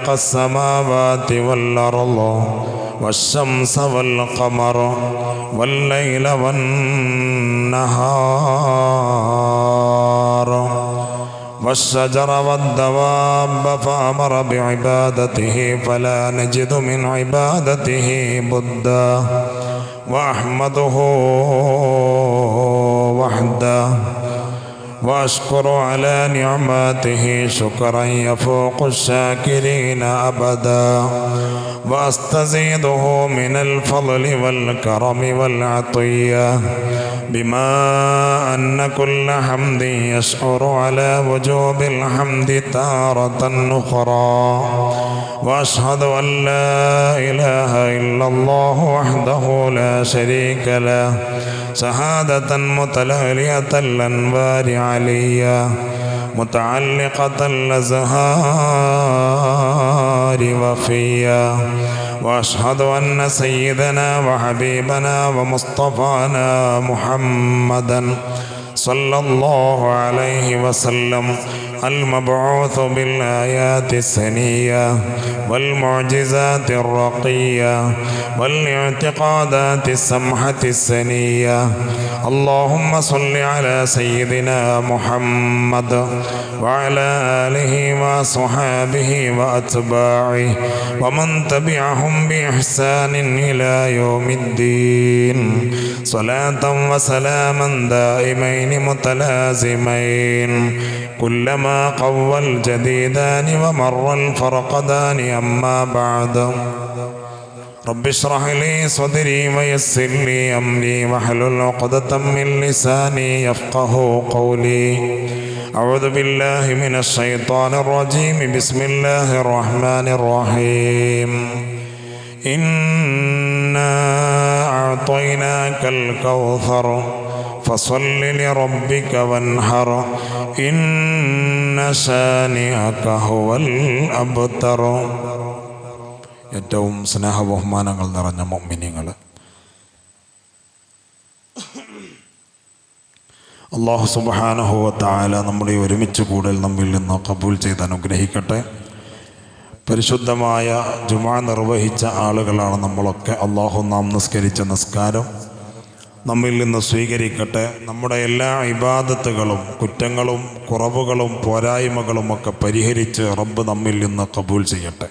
السماوات والأرض والشمس والقمر والليل والنهار والشجر والدواب فأمر بعبادته فلا نجد من عبادته بدا وأحمده وحده وأشكر على نعماته شكرا يفوق الشاكرين أبدا وأستزيده من الفضل والكرم والعطية بما أن كل حمد يشعر على وجوب الحمد تارة أخرى وأشهد أن لا إله إلا الله وحده لا شريك له شهادة متلالية الأنوار عليا متعلقة الأزهار وفيا وأشهد أن سيدنا وحبيبنا ومصطفانا محمدا صلى الله عليه وسلم المبعوث بالآيات السنية والمعجزات الرقية والاعتقادات السمحة السنية اللهم صل على سيدنا محمد وعلى آله وصحابه وأتباعه ومن تبعهم بإحسان إلى يوم الدين صلاة وسلاما دائمين متلازمين كلما قوى الجديدان ومر الفرقدان أما بعد رب اشرح لي صدري ويسر لي أمري واحلل عقدة من لساني يفقه قولي أعوذ بالله من الشيطان الرجيم بسم الله الرحمن الرحيم إنا أعطيناك الكوثر فصل لربك وانحر إن شانئك هو الأبتر. ഏറ്റവും സ്നേഹബഹുമാനങ്ങൾ നിറഞ്ഞ മുഅ്മിനീങ്ങൾ, അല്ലാഹു സുബ്ഹാനഹു വ തആല നമ്മുടെ ഒരുമിച്ച് കൂടൽ നമ്മിൽ നിന്ന് ഖബൂൽ ചെയ്ത് അനുഗ്രഹിക്കട്ടെ. പരിശുദ്ധമായ ജുമുഅ നിർവഹിച്ച ആളുകളാണ് നമ്മളൊക്കെ. അല്ലാഹു നാം നിസ്കരിച്ച നിസ്കാരം നമ്മിൽ നിന്ന് സ്വീകരിക്കട്ടെ. നമ്മുടെ എല്ലാ ഇബാദത്തുകളും കുറ്റങ്ങളും കുറവുകളും പോരായ്മകളുമൊക്കെ പരിഹരിച്ച് റബ്ബ് നമ്മിൽ നിന്ന് ഖബൂൽ ചെയ്യട്ടെ.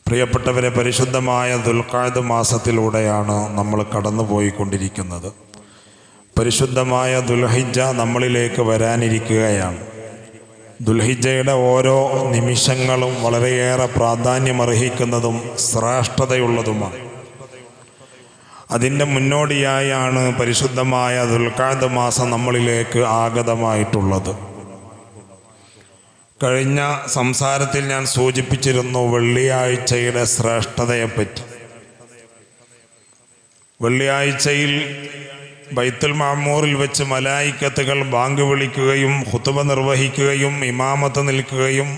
പ്രിയപ്പെട്ടവരെ, പരിശുദ്ധമായ ദുൽഖഅദ മാസത്തിലൂടെയാണ് നമ്മൾ കടന്നുപോയിക്കൊണ്ടിരിക്കുന്നത്. പരിശുദ്ധമായ ദുൽഹിജ്ജ നമ്മളിലേക്ക് വരാനിരിക്കുകയാണ്. ദുൽഹിജ്ജയുടെ ഓരോ നിമിഷങ്ങളും വളരെയേറെ പ്രാധാന്യമർഹിക്കുന്നതും ശ്രേഷ്ഠതയുള്ളതുമാണ്. അതിൻ്റെ മുന്നോടിയായാണ് പരിശുദ്ധമായ ദുൽഖഅദ മാസം നമ്മളിലേക്ക് ആഗതമായിട്ടുള്ളത്. കഴിഞ്ഞ സംസാരത്തിൽ ഞാൻ സൂചിപ്പിച്ചിരുന്നു വെള്ളിയാഴ്ചയുടെ ശ്രേഷ്ഠതയെപ്പറ്റി. വെള്ളിയാഴ്ചയിൽ ബൈത്തുൽ മഅമൂറിൽ വെച്ച് മലായിക്കത്തുകൾ ബാങ്ക് വിളിക്കുകയും ഖുതുബ നിർവഹിക്കുകയും ഇമാമത്ത് നിൽക്കുകയും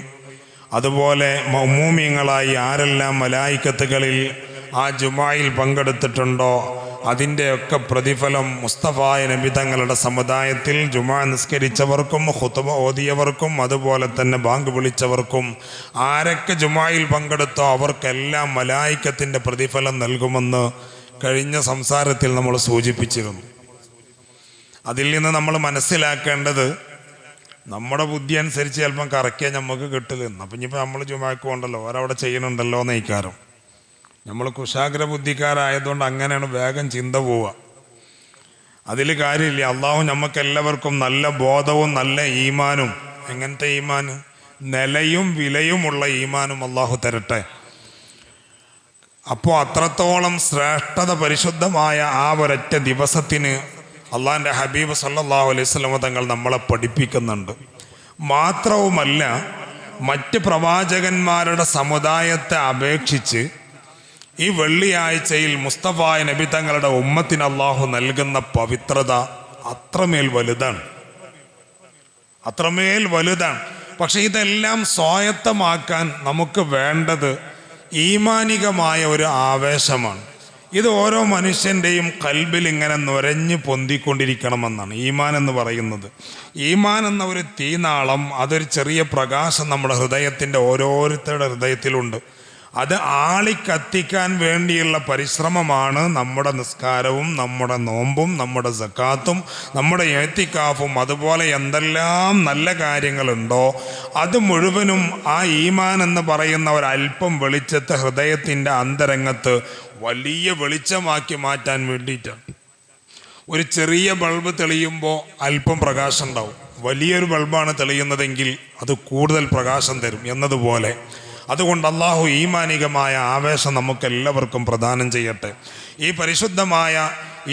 അതുപോലെ മഅ്മൂമീങ്ങളായി ആരെല്ലാം മലായിക്കത്തുകളിൽ ആ ജുമുഅയിൽ പങ്കെടുത്തിട്ടുണ്ടോ അതിൻ്റെയൊക്കെ പ്രതിഫലം മുസ്തഫായ നബി തങ്ങളുടെ സമുദായത്തിൽ ജുമുഅ നിസ്കരിച്ചവർക്കും ഖുതുബ ഓതിയവർക്കും അതുപോലെ തന്നെ ബാങ്ക് വിളിച്ചവർക്കും ആരൊക്കെ ജുമുഅയിൽ പങ്കെടുത്തോ അവർക്കെല്ലാം മലായിക്കത്തിൻ്റെ പ്രതിഫലം നൽകുമെന്ന് കഴിഞ്ഞ സംസാരത്തിൽ നമ്മൾ സൂചിപ്പിച്ചിരുന്നു. അതിൽ നിന്ന് നമ്മൾ മനസ്സിലാക്കേണ്ടത് നമ്മുടെ ബുദ്ധി അനുസരിച്ച് ചിലപ്പം കറക്കിയാൽ നമുക്ക് കിട്ടില്ല. അപ്പം ഇനിയിപ്പോൾ നമ്മൾ ജുമുഅക്ക് പോകണ്ടല്ലോ, ഓരവിടെ ചെയ്യണുണ്ടല്ലോ എന്ന് ഇക്കാരം. നമ്മൾ കുശാഗ്ര ബുദ്ധിക്കാരായതുകൊണ്ട് അങ്ങനെയാണ് വേഗം ചിന്ത പോവുക. അതിൽ കാര്യമില്ല. അള്ളാഹു നമുക്കെല്ലാവർക്കും നല്ല ബോധവും നല്ല ഈമാനും, എങ്ങനത്തെ ഈമാൻ, നിലയും വിലയുമുള്ള ഈമാനും അള്ളാഹു തരട്ടെ. അപ്പോൾ അത്രത്തോളം ശ്രേഷ്ഠത പരിശുദ്ധമായ ആ ഒരൊറ്റ ദിവസത്തിന് അള്ളാഹിൻ്റെ ഹബീബ് സല്ലല്ലാഹു അലൈഹി വസല്ലം തങ്ങൾ നമ്മളെ പഠിപ്പിക്കുന്നുണ്ട്. മാത്രവുമല്ല, മറ്റ് പ്രവാചകന്മാരുടെ സമുദായത്തെ അപേക്ഷിച്ച് ഈ വെള്ളിയാഴ്ചയിൽ മുസ്തഫായ നബി തങ്ങളുടെ ഉമ്മത്തിന് അള്ളാഹു നൽകുന്ന പവിത്രത അത്രമേൽ വലുതാണ്, അത്രമേൽ വലുതാണ്. പക്ഷെ ഇതെല്ലാം സ്വായത്തമാക്കാൻ നമുക്ക് വേണ്ടത് ഈമാനികമായ ഒരു ആവേശമാണ്. ഇത് ഓരോ മനുഷ്യൻ്റെയും കൽബിൽ ഇങ്ങനെ നുരഞ്ഞു പൊന്തിക്കൊണ്ടിരിക്കണമെന്നാണ് ഈമാൻ എന്ന് പറയുന്നത്. ഈമാൻ എന്ന ഒരു തീനാളം, അതൊരു ചെറിയ പ്രകാശം നമ്മുടെ ഹൃദയത്തിൻ്റെ ഓരോരുത്തരുടെ ഹൃദയത്തിലുണ്ട്. അത് ആളിക്കത്തിക്കാൻ വേണ്ടിയുള്ള പരിശ്രമമാണ് നമ്മുടെ നിസ്കാരവും നമ്മുടെ നോമ്പും നമ്മുടെ സക്കാത്തും നമ്മുടെ എത്തിക്കാഫും. അതുപോലെ എന്തെല്ലാം നല്ല കാര്യങ്ങളുണ്ടോ അത് മുഴുവനും ആ ഈമാൻ എന്ന് പറയുന്ന ഒരല്പം വെളിച്ചത്തെ ഹൃദയത്തിൻ്റെ അന്തരംഗത്ത് വലിയ വെളിച്ചമാക്കി മാറ്റാൻ വേണ്ടിയിട്ടാണ്. ഒരു ചെറിയ ബൾബ് തെളിയുമ്പോൾ അല്പം പ്രകാശം ഉണ്ടാവും. വലിയൊരു ബൾബാണ് തെളിയുന്നതെങ്കിൽ അത് കൂടുതൽ പ്രകാശം തരും എന്നതുപോലെ. അതുകൊണ്ട് അള്ളാഹു ഈമാനികമായ ആവേശം നമുക്കെല്ലാവർക്കും പ്രദാനം ചെയ്യട്ടെ. ഈ പരിശുദ്ധമായ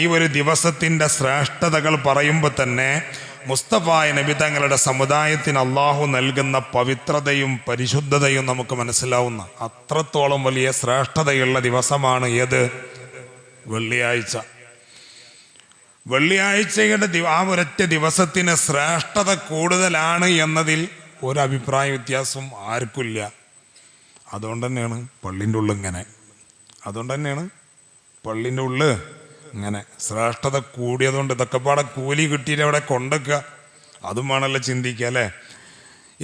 ഈ ഒരു ദിവസത്തിൻ്റെ ശ്രേഷ്ഠതകൾ പറയുമ്പോൾ തന്നെ മുസ്തഫായ നബി തങ്ങളുടെ സമുദായത്തിന് അള്ളാഹു നൽകുന്ന പവിത്രതയും പരിശുദ്ധതയും നമുക്ക് മനസ്സിലാവുന്ന അത്രത്തോളം വലിയ ശ്രേഷ്ഠതയുള്ള ദിവസമാണ് ഏത്? വെള്ളിയാഴ്ച. വെള്ളിയാഴ്ചയുടെ ആ ഒരൊറ്റ ദിവസത്തിന് ശ്രേഷ്ഠത കൂടുതലാണ് എന്നതിൽ ഒരു അഭിപ്രായ വ്യത്യാസം ആർക്കില്ല. അതുകൊണ്ട് തന്നെയാണ് പള്ളിൻ്റെ ഉള്ളിൽ ഇങ്ങനെ, അതുകൊണ്ട് തന്നെയാണ് പള്ളിൻ്റെ ഉള്ളിൽ ഇങ്ങനെ ശ്രേഷ്ഠത കൂടിയതുകൊണ്ട് ഇതൊക്കെ പാടെ കൂലി കിട്ടിയിട്ട് അവിടെ കൊണ്ടുവെക്കുക, അതും വേണമല്ലോ ചിന്തിക്കുക അല്ലേ.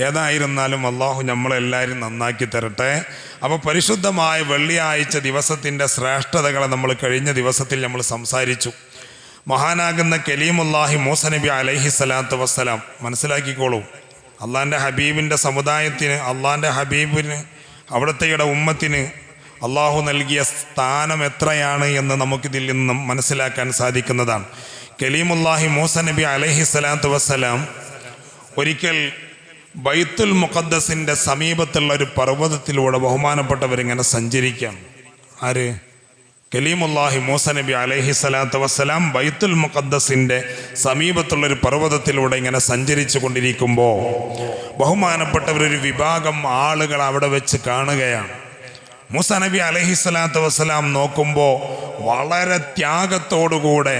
ഏതായിരുന്നാലും അള്ളാഹു നമ്മളെല്ലാവരും നന്നാക്കി തരട്ടെ. അപ്പോൾ പരിശുദ്ധമായ വെള്ളിയാഴ്ച ദിവസത്തിൻ്റെ ശ്രേഷ്ഠതകളെ നമ്മൾ കഴിഞ്ഞ ദിവസത്തിൽ നമ്മൾ സംസാരിച്ചു. മഹാനാകുന്ന കലീമുല്ലാഹി മൂസ നബി അലൈഹി സ്വലാത്തു വസ്സലാം, മനസ്സിലാക്കിക്കോളൂ, അള്ളാൻ്റെ ഹബീബിൻ്റെ സമുദായത്തിന്, അള്ളാൻ്റെ ഹബീബിന്, അവിടുത്തെയുടെ ഉമ്മത്തിന് അള്ളാഹു നൽകിയ സ്ഥാനം എത്രയാണ് എന്ന് നമുക്കിതിൽ നിന്നും മനസ്സിലാക്കാൻ സാധിക്കുന്നതാണ്. കലീമുല്ലാഹി മൂസ നബി അലൈഹി സ്വലാത്തു വസ്സലാം ഒരിക്കൽ ബൈത്തുൽ മുഖദ്ദസിൻ്റെ സമീപത്തുള്ള ഒരു പർവ്വതത്തിലൂടെ ബഹുമാനപ്പെട്ടവരിങ്ങനെ സഞ്ചരിക്കുകയാണ്. ആര്? കലീമുല്ലാഹി മൂസ നബി അലൈഹി സ്വലാത്തു വസ്സലാം ബൈത്തുൽ മുഖദ്ദസിൻ്റെ സമീപത്തുള്ളൊരു പർവ്വതത്തിലൂടെ ഇങ്ങനെ സഞ്ചരിച്ചു കൊണ്ടിരിക്കുമ്പോൾ ബഹുമാനപ്പെട്ടവരൊരു വിഭാഗം ആളുകൾ അവിടെ വെച്ച് കാണുകയാണ്. മൂസ നബി അലൈഹി സ്വലാത്തു വസ്സലാം നോക്കുമ്പോൾ വളരെ ത്യാഗത്തോടുകൂടെ,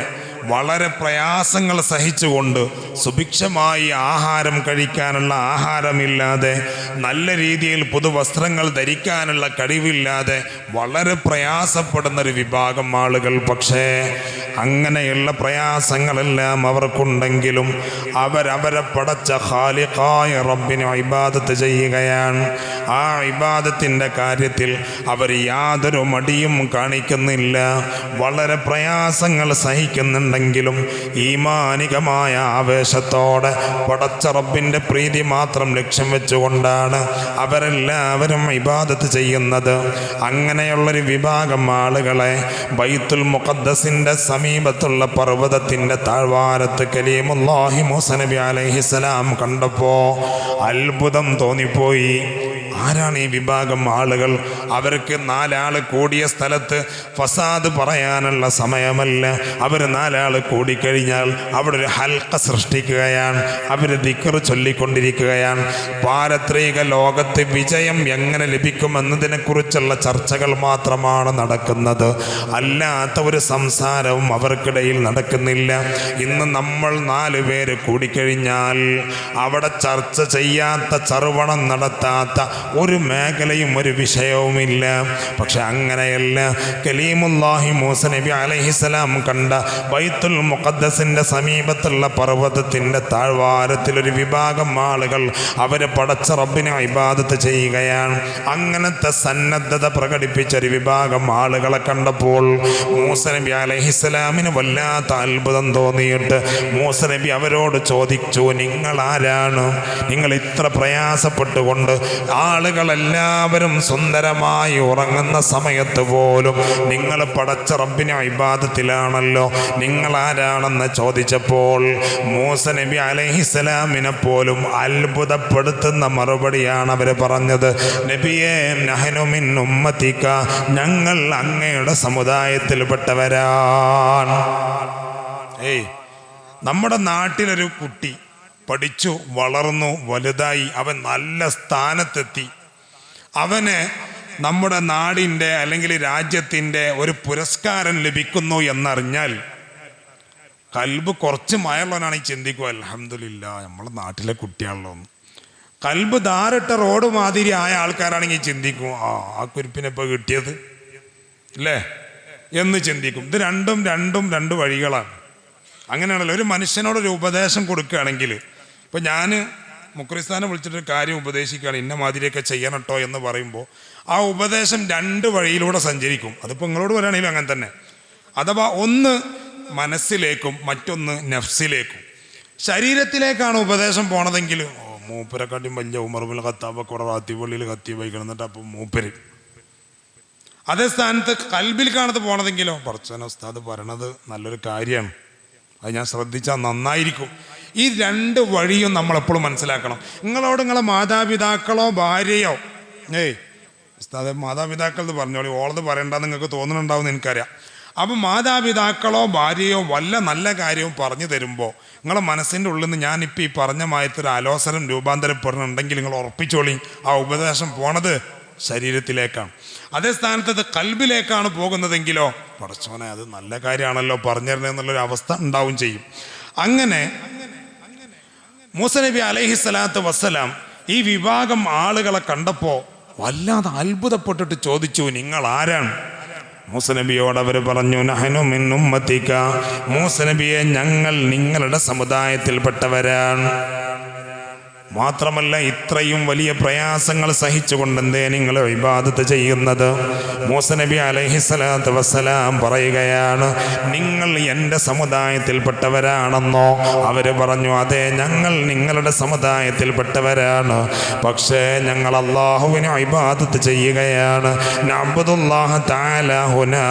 വളരെ പ്രയാസങ്ങൾ സഹിച്ചുകൊണ്ട്, സുഭിക്ഷമായി ആഹാരം കഴിക്കാനുള്ള ആഹാരമില്ലാതെ, നല്ല രീതിയിൽ പുതുവസ്ത്രങ്ങൾ ധരിക്കാനുള്ള കഴിവില്ലാതെ വളരെ പ്രയാസപ്പെടുന്നൊരു വിഭാഗം ആളുകൾ. പക്ഷേ അങ്ങനെയുള്ള പ്രയാസങ്ങളെല്ലാം അവർക്കുണ്ടെങ്കിലും അവരവരെ പടച്ച ഖാലിഖായ റബ്ബിനെ ഇബാദത്ത് ചെയ്യുകയാണ്. ആ ഇബാദത്തിൻ്റെ കാര്യത്തിൽ അവർ യാതൊരു മടിയും കാണിക്കുന്നില്ല. വളരെ പ്രയാസങ്ങൾ സഹിക്കുന്നുണ്ടെങ്കിലും ഈമാനികമായ ആവേശത്തോടെ പടച്ച റബ്ബിൻ്റെ പ്രീതി മാത്രം ലക്ഷ്യം വെച്ചുകൊണ്ടാണ് അവരെല്ലാവരും ഇബാദത്ത് ചെയ്യുന്നത്. അങ്ങനെയുള്ളൊരു വിഭാഗം ആളുകളെ ബൈത്തുൽ മുഖദ്ദസിൻ്റെ സമീപത്തുള്ള പർവ്വതത്തിൻ്റെ താഴ്വാരത്ത് കലീമുല്ലാഹി മൂസ നബി അലൈഹിസ്സലാം കണ്ടപ്പോൾ അത്ഭുതം തോന്നിപ്പോയി. ആരാണ് ഈ വിഭാഗം ആളുകൾ? അവർക്ക് 4 ആൾ കൂടിയ സ്ഥലത്ത് ഫസാദ് പറയാനുള്ള സമയമല്ല. അവർ 4 ആൾ കൂടിക്കഴിഞ്ഞാൽ അവിടെ ഒരു ഹൽക്ക സൃഷ്ടിക്കുകയാണ്. അവർ ദിക്ർ ചൊല്ലിക്കൊണ്ടിരിക്കുകയാണ്. പാരത്രിക ലോകത്ത് വിജയം എങ്ങനെ ലഭിക്കുമെന്നതിനെക്കുറിച്ചുള്ള ചർച്ചകൾ മാത്രമാണ് നടക്കുന്നത്. അല്ലാത്ത ഒരു സംസാരവും അവർക്കിടയിൽ നടക്കുന്നില്ല. ഇന്ന് നമ്മൾ 4 പേര് കൂടിക്കഴിഞ്ഞാൽ അവിടെ ചർച്ച ചെയ്യാത്ത, ചർവണം നടത്താത്ത ഒരു മേഖലയും ഒരു വിഷയവുമില്ല. പക്ഷെ അങ്ങനെയല്ല. കലീമുല്ലാഹി മൂസ നബി അലൈഹിസ്സലാം കണ്ട ബൈത്തുൽ മുഖദ്ദസിൻ്റെ സമീപത്തുള്ള പർവ്വതത്തിൻ്റെ താഴ്വാരത്തിൽ ഒരു വിഭാഗം ആളുകൾ അവരെ പടച്ച റബ്ബിനെ ഇബാദത്ത് ചെയ്യുകയാണ്. അങ്ങനത്തെ സന്നദ്ധത പ്രകടിപ്പിച്ചൊരു വിഭാഗം ആളുകളെ കണ്ടപ്പോൾ മൂസ നബി അലൈഹിസ്സലാമിന് വല്ലാത്ത അത്ഭുതം തോന്നിയിട്ട് മൂസ നബി അവരോട് ചോദിച്ചു, നിങ്ങൾ ആരാണ്? നിങ്ങൾ ഇത്ര പ്രയാസപ്പെട്ടുകൊണ്ട് ആളുകളെല്ലാവരും സുന്ദരമായി ഉറങ്ങുന്ന സമയത്ത് പോലും നിങ്ങൾ പടച്ച റബ്ബിനെ ഇബാദത്തിലാണല്ലോ, നിങ്ങൾ ആരാണെന്ന് ചോദിച്ചപ്പോൾ മൂസ നബി അലൈഹിസ്സലാമിനെ പോലും അത്ഭുതപ്പെടുത്തുന്ന മറുപടിയാണ് അവർ പറഞ്ഞത്. നബിയേ, നഹ്നു മിൻ ഉമ്മത്തിക, ഞങ്ങൾ അങ്ങയുടെ സമുദായത്തിൽപ്പെട്ടവരാണ്. നമ്മുടെ നാട്ടിലൊരു കുട്ടി പഠിച്ചു, വളർന്നു, വലുതായി, അവൻ നല്ല സ്ഥാനത്തെത്തി. അവന് നമ്മുടെ നാടിൻ്റെ അല്ലെങ്കിൽ രാജ്യത്തിൻ്റെ ഒരു പുരസ്കാരം ലഭിക്കുന്നു എന്നറിഞ്ഞാൽ കൽബ് കുറച്ച് മയമുള്ളവനാണ് ഈ ചിന്തിക്കുക, അൽഹംദുലില്ലാ നമ്മുടെ നാട്ടിലെ കുട്ടിയാണല്ലോ. കൽബ് ധാരിട്ട റോഡ് മാതിരി ആയ ആൾക്കാരാണെങ്കിൽ ചിന്തിക്കും, ആ കുരിപ്പിനെ ഇപ്പോൾ കിട്ടിയത് അല്ലേ, എന്ന് ചിന്തിക്കും. ഇത് രണ്ട് വഴികളാണ്. അങ്ങനെയാണല്ലോ ഒരു മനുഷ്യനോടൊരു ഉപദേശം കൊടുക്കുകയാണെങ്കിൽ, ഇപ്പം ഞാൻ മുഖ്രിസ്ഥാനെ വിളിച്ചിട്ടൊരു കാര്യം ഉപദേശിക്കുകയാണ്, ഇന്ന മാതിരിയൊക്കെ ചെയ്യണം കേട്ടോ എന്ന് പറയുമ്പോൾ ആ ഉപദേശം രണ്ട് വഴിയിലൂടെ സഞ്ചരിക്കും. അതിപ്പോൾ നിങ്ങളോട് പറയുകയാണെങ്കിലും അങ്ങനെ തന്നെ. അഥവാ ഒന്ന് മനസ്സിലേക്കും മറ്റൊന്ന് നഫ്സിലേക്കും. ശരീരത്തിലേക്കാണ് ഉപദേശം പോണതെങ്കിൽ മൂപ്പരെക്കാട്ടും വലിയ ഉമറുൽ ഖത്താബൊക്കെ ഇവിടെ റാത്തിപള്ളിയിൽ കത്തി വയ്ക്കണം എന്നിട്ട് അപ്പം മൂപ്പര്. അതേ സ്ഥാനത്ത് കൽബിലേക്കാണത് പോണതെങ്കിലോ പടച്ചോനെ ഉസ്താദ് പറയണത് നല്ലൊരു കാര്യമാണ്, അത് ഞാൻ ശ്രദ്ധിച്ചാൽ നന്നായിരിക്കും. ഈ രണ്ട് വഴിയും നമ്മളെപ്പോഴും മനസ്സിലാക്കണം. നിങ്ങളോട് നിങ്ങളെ മാതാപിതാക്കളോ ഭാര്യയോ ഉസ്താദ് മാതാപിതാക്കൾ എന്ന് പറഞ്ഞോളി, ഓളത് പറയണ്ടെന്ന് നിങ്ങൾക്ക് തോന്നുന്നുണ്ടാവും എന്ന് എനിക്കറിയാം. അപ്പം മാതാപിതാക്കളോ ഭാര്യയോ വല്ല നല്ല കാര്യവും പറഞ്ഞു തരുമ്പോൾ നിങ്ങളെ മനസ്സിൻ്റെ ഉള്ളിൽ നിന്ന് ഞാനിപ്പോൾ ഈ പറഞ്ഞ മായത്തൊരു ആലോചന രൂപാന്തരപ്പെടുന്നുണ്ടെങ്കിൽ നിങ്ങൾ ഉറപ്പിച്ചോളി, ആ ഉപദേശം പോണത് ശരീരത്തിലേക്കാണ്. അതേ സ്ഥാനത്ത് അത് കൽബിലേക്കാണ് പോകുന്നതെങ്കിലോ പടച്ചോനെ അത് നല്ല കാര്യമാണല്ലോ പറഞ്ഞിരുന്നെന്നുള്ളൊരു അവസ്ഥ ഉണ്ടാവും ചെയ്യും. അങ്ങനെ മൂസ നബി അലൈഹിസ്സലാത്തു വസ്സലാം ഈ വിഭാഗം ആളുകളെ കണ്ടപ്പോൾ വല്ലാതെ അത്ഭുതപ്പെട്ടിട്ട് ചോദിച്ചു, നിങ്ങൾ ആരാണ്? മൂസ നബിയോട് അവർ പറഞ്ഞു, നഹ്നു മിൻ ഉമ്മത്തിക, മൂസ നബിയെ ഞങ്ങൾ നിങ്ങളുടെ സമുദായത്തിൽപ്പെട്ടവരാണ്. മാത്രമല്ല ഇത്രയും വലിയ പ്രയാസങ്ങൾ സഹിച്ചുകൊണ്ടെന്തേ നിങ്ങൾ ഇബാദത്ത് ചെയ്യുന്നത്? മൂസ നബി അലൈഹിസ്സലാത്തു വസ്സലാം പറയുകയാണ്, നിങ്ങൾ എൻ്റെ സമുദായത്തിൽപ്പെട്ടവരാണെന്നോ? അവർ പറഞ്ഞു, അതെ ഞങ്ങൾ നിങ്ങളുടെ സമുദായത്തിൽപ്പെട്ടവരാണ്, പക്ഷേ ഞങ്ങൾ അല്ലാഹുവിനെ ഇബാദത്ത് ചെയ്യുകയാണ്. നഅ്ബുദുല്ലാഹ തആല ഹുനാ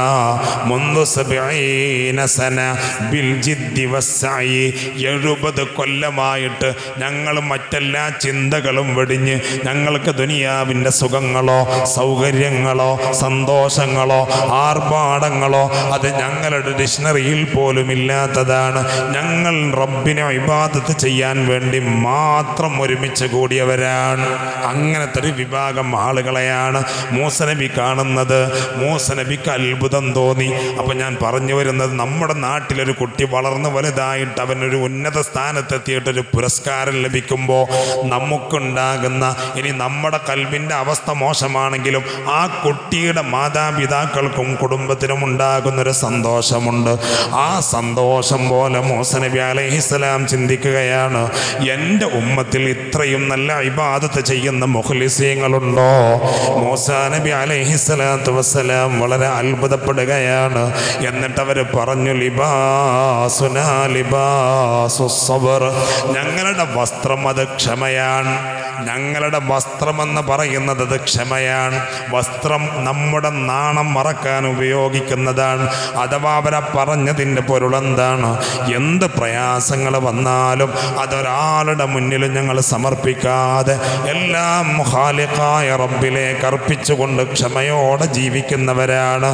മുൻദു 70 സന ബിൽ ജിദ്ദി വസ്സഈ. 70 കൊല്ലമായിട്ട് ഞങ്ങൾ മറ്റെല്ലാ ചിന്തകളും വെടിഞ്ഞ് ഞങ്ങൾക്ക് ദുനിയാവിൻ്റെ സുഖങ്ങളോ സൗകര്യങ്ങളോ സന്തോഷങ്ങളോ ആർഭാടങ്ങളോ അത് ഞങ്ങളുടെ ഡിക്ഷണറിയിൽ പോലും ഇല്ലാത്തതാണ്. ഞങ്ങൾ റബ്ബിനെ ഇബാദത്ത് ചെയ്യാൻ വേണ്ടി മാത്രം ഒരുമിച്ച് കൂടിയവരാണ്. അങ്ങനത്തെ ഒരു വിഭാഗം ആളുകളെയാണ് മൂസ നബി കാണുന്നത്. മൂസ നബിക്ക് അത്ഭുതം തോന്നി. അപ്പം ഞാൻ പറഞ്ഞു വരുന്നത്, നമ്മുടെ നാട്ടിലൊരു കുട്ടി വളർന്ന് വലുതായിട്ട് അവനൊരു ഉന്നത സ്ഥാനത്തെത്തിയിട്ടൊരു പുരസ്കാരം ലഭിക്കുമ്പോൾ നമുക്കുണ്ടാകുന്ന, ഇനി നമ്മുടെ കൽബിൻ്റെ അവസ്ഥ മോശമാണെങ്കിലും ആ കുട്ടിയുടെ മാതാപിതാക്കൾക്കും കുടുംബത്തിനും ഉണ്ടാകുന്നൊരു സന്തോഷമുണ്ട്. ആ സന്തോഷം പോലെ മൂസ നബി അലൈഹിസ്സലാം ചിന്തിക്കുകയാണ്, എൻ്റെ ഉമ്മത്തിൽ ഇത്രയും നല്ല ഇബാദത്ത് ചെയ്യുന്ന മുഖ്ലിസീങ്ങളുണ്ടോ? മൂസ നബി അലൈഹിസ്സലാത്തു വസ്സലാം വളരെ അത്ഭുതപ്പെടുകയാണ്. എന്നിട്ട് അവർ പറഞ്ഞു, ലിബാസുനാ ലിബാസുസ് സബ്ർ, ഞങ്ങളുടെ വസ്ത്രം അത് ക്ഷമയാണ്. ഞങ്ങളുടെ വസ്ത്രമെന്ന് പറയുന്നത് അത് ക്ഷമയാണ്. വസ്ത്രം നമ്മുടെ നാണം മറക്കാൻ ഉപയോഗിക്കുന്നതാണ്. അഥവാ അവരെ പറഞ്ഞതിൻ്റെ പൊരുളെന്താണ്? എന്ത് പ്രയാസങ്ങൾ വന്നാലും അതൊരാളുടെ മുന്നിലും ഞങ്ങൾ സമർപ്പിക്കാതെ എല്ലാം ഖാലിഖായ റബ്ബിലേക്ക് അർപ്പിച്ചുകൊണ്ട് ക്ഷമയോടെ ജീവിക്കുന്നവരാണ്.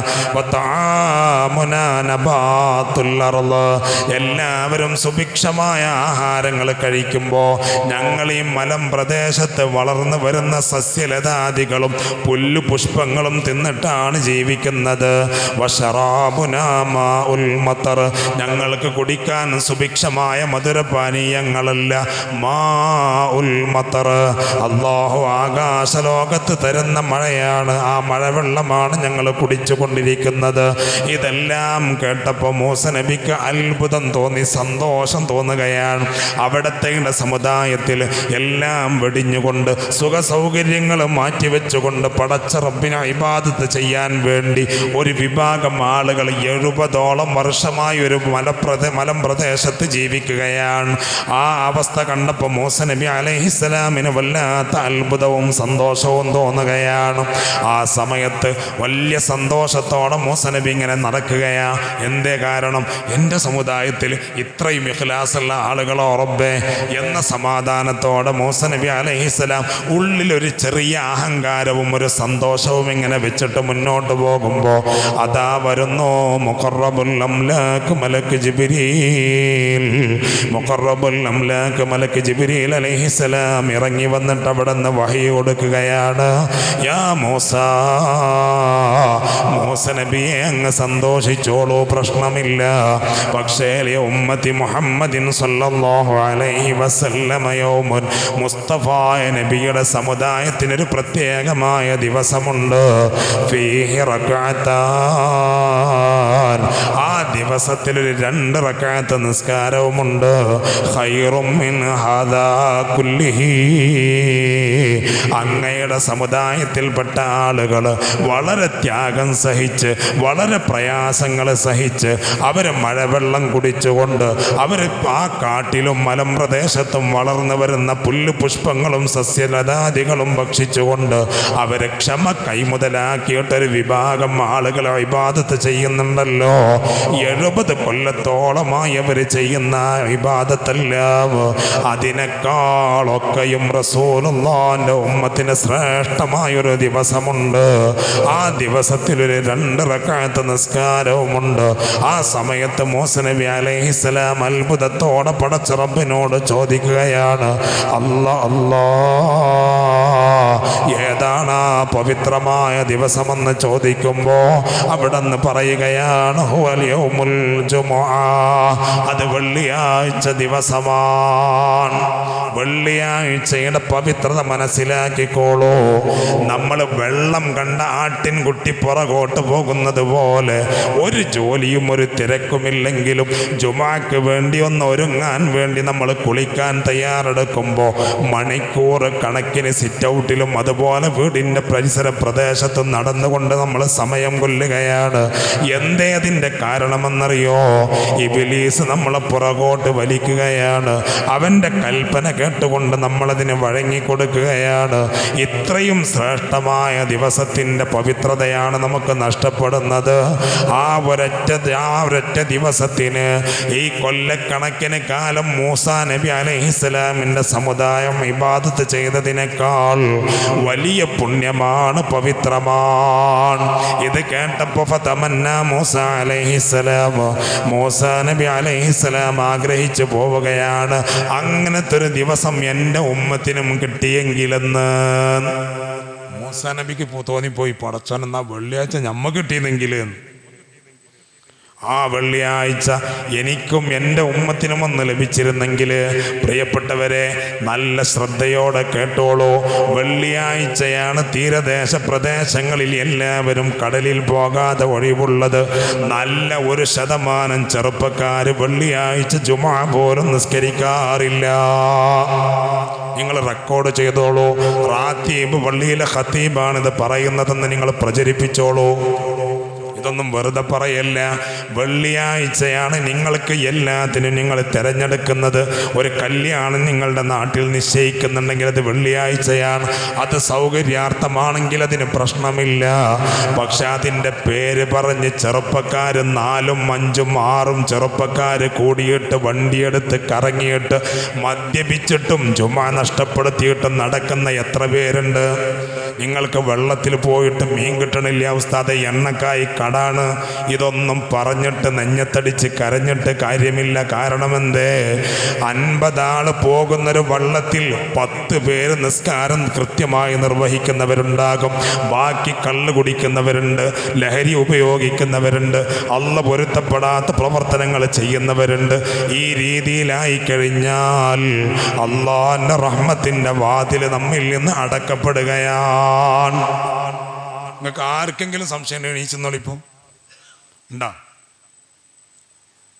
എല്ലാവരും സുഭിക്ഷമായ ആഹാരങ്ങൾ കഴിക്കുമ്പോൾ ഞങ്ങൾ ഈ മലം പ്രദേശത്ത് വളർന്നു വരുന്ന സസ്യലതാദികളും പുല്ലു പുഷ്പങ്ങളും തിന്നിട്ടാണ് ജീവിക്കുന്നത്. ഞങ്ങൾക്ക് കുടിക്കാൻ സുഭിക്ഷമായ മധുരപാനീയങ്ങളല്ല, മാ ഉൽ മത്തർ, അല്ലാഹു ആകാശലോകത്ത് തരുന്ന മഴയാണ്. ആ മഴവെള്ളമാണ് ഞങ്ങൾ കുടിച്ചു കൊണ്ടിരിക്കുന്നത്. ഇതെല്ലാം കേട്ടപ്പോൾ മൂസ നബിക്ക് അത്ഭുതം തോന്നി, സന്തോഷം തോന്നുകയാണ്. അവിടത്തെ സമുദായത്തിൽ എല്ലാം വെടിഞ്ഞുകൊണ്ട് സുഖസൗകര്യങ്ങൾ മാറ്റിവെച്ചുകൊണ്ട് പടച്ച റബ്ബിനെ ഇബാദത്ത് ചെയ്യാൻ വേണ്ടി ഒരു വിഭാഗം ആളുകൾ 70ഓളം വർഷമായി ഒരു മലമ്പ്രദേശത്ത് ജീവിക്കുകയാണ്. ആ അവസ്ഥ കണ്ടപ്പോൾ മൂസ നബി അലൈഹിസ്സലാമിന് വല്ലാത്ത അത്ഭുതവും സന്തോഷവും തോന്നുകയാണ്. ആ സമയത്ത് വലിയ സന്തോഷത്തോടെ മൂസ നബി ഇങ്ങനെ നടക്കുകയാ. എന്തേ കാരണം? എൻ്റെ സമുദായത്തിൽ ഇത്രയും ഇഖ്ലാസുള്ള ആളുകളോ റബ്ബേ എന്ന സമാധാനത്തോടെ മൂസ നബി അലൈഹിസ്സലാം ഉള്ളിലൊരു ചെറിയ അഹങ്കാരവും ഒരു സന്തോഷവും ഇങ്ങനെ വെച്ചിട്ട് മുന്നോട്ട് പോകുമ്പോൾ അതാ വരുന്നു മുഖറബുൽ അംലാക്ക് മലക്ക് ജിബ്രീൽ. മുഖറബുൽ അംലാക്ക് മലക്ക് ജിബ്രീൽ അലൈഹിസ്സലാം ഇറങ്ങി വന്നിട്ട് അവിടെ നിന്ന് വഹി കൊടുക്കുകയാണ്. യാ മൂസ, മൂസ നബിയെ അങ്ങ് സന്തോഷിച്ചോളൂ, പ്രശ്നമില്ല. പക്ഷേ ഉമ്മത്തി മുഹമ്മദിൻ സല്ലല്ലാഹു അലൈഹി വസല്ലമ യൗമുൻ, മുസ്തഫ റസൂലുള്ളാഹി നബിയുടെ സമുദായത്തിനൊരു പ്രത്യേകമായ ദിവസമുണ്ട്. ഫീഹി റക്അത്താൻ, ആ ദിവസത്തിൽ ഒരു 2 റക്അത്ത് നിസ്കാരവുമുണ്ട്. ഖൈറും മിൻ ഹാദാ കുല്ലിഹി, അങ്ങയുടെ സമുദായത്തിൽപ്പെട്ട ആളുകൾ വളരെ ത്യാഗം സഹിച്ച്, വളരെ പ്രയാസങ്ങൾ സഹിച്ച്, അവർ മഴവെള്ളം കുടിച്ചുകൊണ്ട്, അവർ ആ കാട്ടിലും മലമ്പ്രദേശത്തും വളർന്നു വരുന്ന പുല്ല് പുഷ്പങ്ങളും സസ്യലതാദികളും ഭക്ഷിച്ചുകൊണ്ട് അവർ ക്ഷമ കൈമുതലാക്കിയിട്ടൊരു വിഭാഗം ആളുകൾ ഇബാദത്ത് ചെയ്യുന്നുണ്ടല്ലോ. 70 കൊല്ലത്തോളമായി അവർ ചെയ്യുന്ന ഇബാദത്തെല്ലാം അതിനേക്കാളൊക്കെയും റസൂലുള്ളാഹിന്റെ ഉമ്മത്തിന് ശ്രേഷ്ഠമായൊരു ദിവസമുണ്ട്. ആ ദിവസത്തിലൊരു 2 റക്അത്ത് നിസ്കാരവുമുണ്ട്. ആ സമയത്ത് മൂസാ നബി അലൈഹിസ്സലാം അത്ഭുതത്തോടെ പടച്ച റബ്ബിനോട് ചോദിക്കുകയാണ്, അല്ലാ, ഏതാണ് ആ പവിത്രമായ ദിവസമെന്ന് ചോദിക്കുമ്പോൾ അവിടെന്ന് പറയുകയാണ്, ഹുവൽ യൗമുൽ ജുമുഅ, അത് വെള്ളിയാഴ്ച ദിവസമാണ്. വെള്ളിയാഴ്ചയുടെ പവിത്രത മനസ്സിലാക്കിക്കോളൂ. നമ്മൾ വെള്ളം കണ്ട ആട്ടിൻകുട്ടി പുറകോട്ട് പോകുന്നത് പോലെ ഒരു ജോലിയും ഒരു തിരക്കുമില്ലെങ്കിലും ജുമാക്ക് വേണ്ടി ഒന്ന് ഒരുങ്ങാൻ വേണ്ടി നമ്മൾ കുളിക്കാൻ തയ്യാറെടുക്കുമ്പോൾ മണിക്കൂർ കണക്കിന് സിറ്റ് ഔട്ടിലും അതുപോലെ വീടിൻ്റെ പരിസര പ്രദേശത്തും നടന്നുകൊണ്ട് നമ്മൾ സമയം കൊല്ലുകയാണ്. എന്തേ അതിൻ്റെ കാരണമെന്നറിയോ? ഇബ്ലീസ് നമ്മളെ പുറകോട്ട് വലിക്കുകയാണ്. അവൻ്റെ കൽപ്പന കേട്ടുകൊണ്ട് നമ്മളതിന് വഴങ്ങിക്കൊടുക്കുകയാണ്. ഇത്രയും ശ്രേഷ്ഠമായ ദിവസത്തിൻ്റെ പവിത്രതയാണ് നമുക്ക് നഷ്ടപ്പെടുന്നത്. ആ ഒരൊറ്റ ദിവസത്തിന് ഈ കൊല്ലക്കണക്കിന് കാലം മൂസാ നബി അലൈഹിസ്സലാമിൻ്റെ സമുദായം ഇബാദത്ത് ചെയ്തതിനേക്കാൾ വലിയ പുണ്യമാണ്, പവിത്രമാണ്. ഇത് കേട്ടപ്പോൾ ഫതമന്ന മൂസാ അലൈഹിസ്സലാം, മൂസാ നബി അലൈഹിസ്സലാം ആഗ്രഹിച്ചു പോവുകയാണ്, അങ്ങനത്തെ ഒരു ദിവസം എൻ്റെ ഉമ്മത്തിനും കിട്ടിയെങ്കിലെന്ന്. മൂസാ നബിക്ക് തോന്നിപ്പോയി, പടച്ചോൻ എന്നാ വെള്ളിയാഴ്ച ഞമ്മ കിട്ടിയെന്നെങ്കിൽ. ആ വെള്ളിയാഴ്ച എനിക്കും എൻ്റെ ഉമ്മത്തിനും ഒന്ന് ലഭിച്ചിരുന്നെങ്കിൽ. പ്രിയപ്പെട്ടവരെ, നല്ല ശ്രദ്ധയോടെ കേട്ടോളൂ. വെള്ളിയാഴ്ചയാണ് തീരദേശ പ്രദേശങ്ങളിൽ എല്ലാവരും കടലിൽ പോകാതെ ഒഴിവുള്ളത്. നല്ല 1% ചെറുപ്പക്കാർ വെള്ളിയാഴ്ച ജുമാ പോലും നിസ്കരിക്കാറില്ല. നിങ്ങൾ റെക്കോർഡ് ചെയ്തോളൂ. റാത്തീബ് പള്ളിയിലെ ഖത്തീബാണിത് പറയുന്നതെന്ന് നിങ്ങൾ പ്രചരിപ്പിച്ചോളൂ. ഇതൊന്നും വെറുതെ പറയല്ല. വെള്ളിയാഴ്ചയാണ് നിങ്ങൾക്ക് എല്ലാത്തിനും നിങ്ങൾ തിരഞ്ഞെടുക്കുന്നത്. ഒരു കല്യാണം നിങ്ങളുടെ നാട്ടിൽ നിശ്ചയിക്കുന്നുണ്ടെങ്കിൽ അത് വെള്ളിയാഴ്ചയാണ്. അത് സൗകര്യാർത്ഥമാണെങ്കിൽ അതിന് പ്രശ്നമില്ല. പക്ഷെ അതിൻ്റെ പേര് പറഞ്ഞ് ചെറുപ്പക്കാർ 4ഉം 5ഉം 6ഉം ചെറുപ്പക്കാർ കൂടിയിട്ട് വണ്ടിയെടുത്ത് കറങ്ങിയിട്ട് മദ്യപിച്ചിട്ടും ജുമാ നഷ്ടപ്പെടുത്തിയിട്ടും നടക്കുന്ന എത്ര പേരുണ്ട്? നിങ്ങൾക്ക് വെള്ളത്തിൽ പോയിട്ട് മീൻ കിട്ടണില്ല ഉസ്താദെ, എണ്ണക്കായി കടാണ്. ഇതൊന്നും പറഞ്ഞിട്ട് നെഞ്ഞത്തടിച്ച് കരഞ്ഞിട്ട് കാര്യമില്ല. കാരണമെന്തേ? 50 ആൾ പോകുന്നൊരു വള്ളത്തിൽ 10 പേര് നിസ്കാരം കൃത്യമായി നിർവഹിക്കുന്നവരുണ്ടാകും. ബാക്കി കള്ള് കുടിക്കുന്നവരുണ്ട്, ലഹരി ഉപയോഗിക്കുന്നവരുണ്ട്, അള്ളാഹ് പൊരുത്തപ്പെടാത്ത പ്രവർത്തനങ്ങൾ ചെയ്യുന്നവരുണ്ട്. ഈ രീതിയിലായി കഴിഞ്ഞാൽ അള്ളാഹിൻ്റെ റഹ്മത്തിൻ്റെ വാതിൽ നമ്മിൽ നിന്ന് അടക്കപ്പെടുകയാണ്. നിങ്ങൾക്ക് ആർക്കെങ്കിലും സംശയം എണീച്ചെന്നോളിപ്പം ഉണ്ടാ?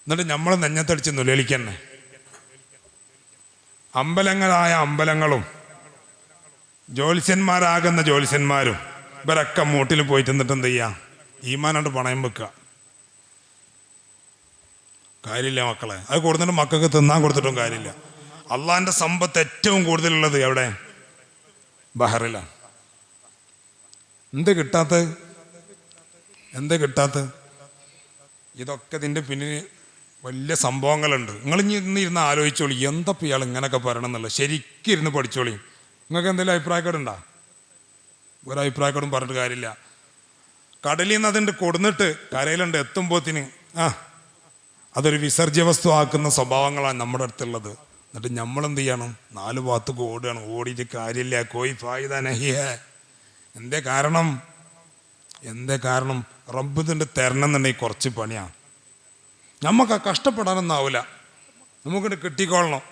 എന്നിട്ട് നമ്മൾ നെഞ്ഞത്തടിച്ച് നുലലിക്കന്നെ. അമ്പലങ്ങളായ അമ്പലങ്ങളും ജ്യോത്സ്യന്മാരാകുന്ന ജ്യോത്സ്യന്മാരും ഇവരൊക്കെ മൂട്ടിൽ പോയിട്ട് എന്നിട്ട് എന്ത് ചെയ്യുക? ഈമാനോട് പണയം വെക്കുക. കാര്യമില്ല മക്കളെ. അത് കൊടുത്തിട്ട് മക്കൾക്ക് തിന്നാൻ കൊടുത്തിട്ടും കാര്യമില്ല. അള്ളാഹിൻ്റെ സമ്പത്ത് ഏറ്റവും കൂടുതലുള്ളത് എവിടെ? ബഹറിലാണ്. എന്ത് കിട്ടാത്ത? ഇതൊക്കെ ഇതിൻ്റെ പിന്നിൽ വലിയ സംഭവങ്ങളുണ്ട്. നിങ്ങൾ ഇന്നിരുന്ന് ആലോചിച്ചോളി, എന്തപ്പോൾ ഇയാൾ ഇങ്ങനെയൊക്കെ പറയണം എന്നുള്ളത്. ശരിക്കും ഇരുന്ന് പഠിച്ചോളി. നിങ്ങൾക്ക് എന്തെങ്കിലും അഭിപ്രായക്കേടുണ്ടോ? ഒരു അഭിപ്രായക്കേടും പറഞ്ഞിട്ട് കാര്യമില്ല. കടലിൽ നിന്ന് അതിൻ്റെ കൊടുന്നിട്ട് കരയിലുണ്ട് എത്തുമ്പോത്തിന് അതൊരു വിസർജ്യ വസ്തു ആക്കുന്ന സ്വഭാവങ്ങളാണ് നമ്മുടെ അടുത്തുള്ളത്. എന്നിട്ട് നമ്മളെന്ത് ചെയ്യണം? 4 ഭാഗത്തേക്ക് ഓടുകയാണ്. ഓടിയിട്ട് കാര്യമില്ല. കോയി ഫായിദ നഹിയ. എന്തേ കാരണം? റബ്ബ് ഇതിൻ്റെ തരണം എന്നുണ്ടെങ്കിൽ കുറച്ച് പണിയാണ്. നമുക്ക് കഷ്ടപ്പെടാനൊന്നും ആവില്ല. നമുക്കിത് കിട്ടിക്കൊള്ളണം.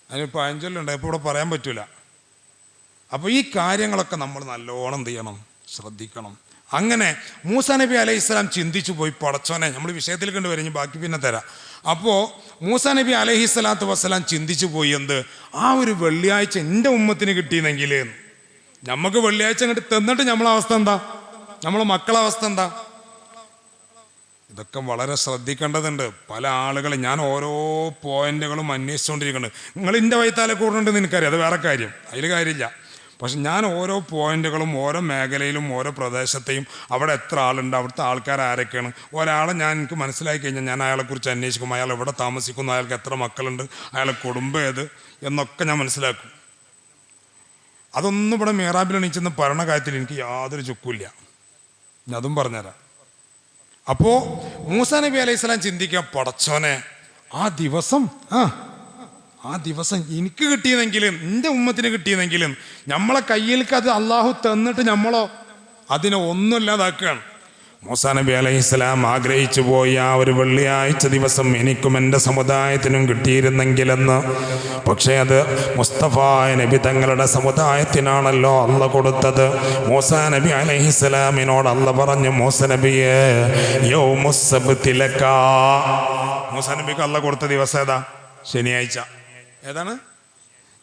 അതിന് പഴഞ്ചൊല്ലുണ്ട്, ഇപ്പോൾ ഇവിടെ പറയാൻ പറ്റില്ല. അപ്പോൾ ഈ കാര്യങ്ങളൊക്കെ നമ്മൾ നല്ലോണം എന്ത് ചെയ്യണം, ശ്രദ്ധിക്കണം. അങ്ങനെ മൂസാ നബി അലൈഹിസ്സലാം ചിന്തിച്ചു പോയി, പടച്ചോനെ, നമ്മൾ വിഷയത്തിൽ കണ്ടുവരും, ബാക്കി പിന്നെ തരാം. അപ്പോൾ മൂസാ നബി അലൈഹിസ്സലാത്തു വസ്സലാം ചിന്തിച്ചു പോയി, എന്ത്, ആ ഒരു വെള്ളിയാഴ്ച എൻ്റെ ഉമ്മത്തിന് കിട്ടിയെന്നെങ്കിൽ, നമുക്ക് വെള്ളിയാഴ്ച അങ്ങോട്ട് തന്നിട്ട് നമ്മളെ അവസ്ഥ എന്താ, നമ്മളെ മക്കളെ അവസ്ഥ എന്താ? ഇതൊക്കെ വളരെ ശ്രദ്ധിക്കേണ്ടതുണ്ട്. പല ആളുകളും, ഞാൻ ഓരോ പോയിന്റുകളും അന്വേഷിച്ചുകൊണ്ടിരിക്കുന്നുണ്ട്. നിങ്ങൾ എൻ്റെ വൈത്താലെ കൂടുന്നുണ്ടെന്ന് എനിക്കറിയാം, അത് വേറെ കാര്യം, അതിൽ കാര്യമില്ല. പക്ഷെ ഞാൻ ഓരോ പോയിന്റുകളും ഓരോ മേഖലയിലും ഓരോ പ്രദേശത്തെയും അവിടെ എത്ര ആളുണ്ട്, അവിടുത്തെ ആൾക്കാർ ആരൊക്കെയാണ്, ഒരാളെ എനിക്ക് മനസ്സിലാക്കി കഴിഞ്ഞാൽ ഞാൻ അയാളെക്കുറിച്ച് അന്വേഷിക്കും. അയാൾ എവിടെ താമസിക്കുന്നു, അയാൾക്ക് എത്ര മക്കളുണ്ട്, അയാളെ കുടുംബം ഏത് എന്നൊക്കെ ഞാൻ മനസ്സിലാക്കും. അതൊന്നും ഇവിടെ മിഹ്റാബിൽ എണീച്ചെന്ന് പറയണ കാര്യത്തിൽ എനിക്ക് യാതൊരു ചുക്കുമില്ല. ഞാൻ അതും പറഞ്ഞുതരാം. അപ്പോൾ മൂസാ നബി അലൈഹി സ്വലാം ചിന്തിക്കുക, പടച്ചോനെ, ആ ദിവസം എനിക്ക് കിട്ടിയതെങ്കിലും എൻ്റെ ഉമ്മത്തിന് കിട്ടിയതെങ്കിലും നമ്മളെ കയ്യിലേക്ക് അത് അള്ളാഹു തന്നിട്ട് നമ്മളോ അതിനെ ഒന്നുമില്ലാതാക്കുകയാണ്. മൂസാ നബി അലൈഹിസ്സലാം ആഗ്രഹിച്ചു പോയി, ആ ഒരു വെള്ളിയാഴ്ച ദിവസം എനിക്കും എൻ്റെ സമുദായത്തിനും കിട്ടിയിരുന്നെങ്കിലെന്ന്. പക്ഷേ അത് മുസ്തഫ നബി തങ്ങളുടെ സമുദായത്തിനാണല്ലോ അള്ള കൊടുത്തത്. മൂസാ നബി അലൈഹിസ്സലാമിനോട് അള്ള പറഞ്ഞു, മൂസ നബിയെ, യൗമുസ്സബ്തി ലക. മൂസാ നബിക്ക് അള്ള കൊടുത്ത ദിവസം ഏതാ? ശനിയാഴ്ച. ഏതാണ്?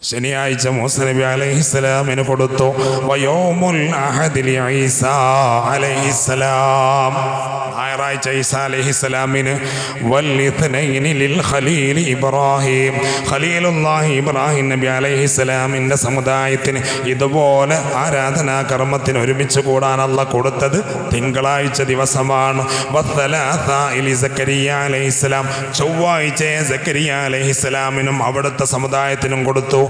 ശനിയാഴ്ച മൂസ നബി അലൈഹിസ്സലാമിന് കൊടുത്തു. വയൗമുൽ അഹദി ഈസാ അലൈഹിസ്സലാം, ഞായറാഴ്ച ഈസാ അലൈഹിസ്സലാമിന്. വൽഇത്നൈനി ലിൽ ഖലീൽ ഇബ്രാഹിം, ഖലീലുല്ലാഹി ഇബ്രാഹിം നബി അലൈഹിസ്സലാമിൻ്റെ സമുദായത്തിന് ഇതുപോലെ ആരാധനാ കർമ്മത്തിന് ഒരുമിച്ച് കൂടാൻ അല്ലാഹ് കൊടുത്തത് തിങ്കളാഴ്ച ദിവസമാണ്. വസ്സലാസ ഇലി സക്കരിയ അലൈഹിസ്സലാം, ചൊവ്വാഴ്ച സക്കരിയ അലൈഹിസ്സലാമിനും അവിടുത്തെ സമുദായത്തിനും കൊടുത്തു.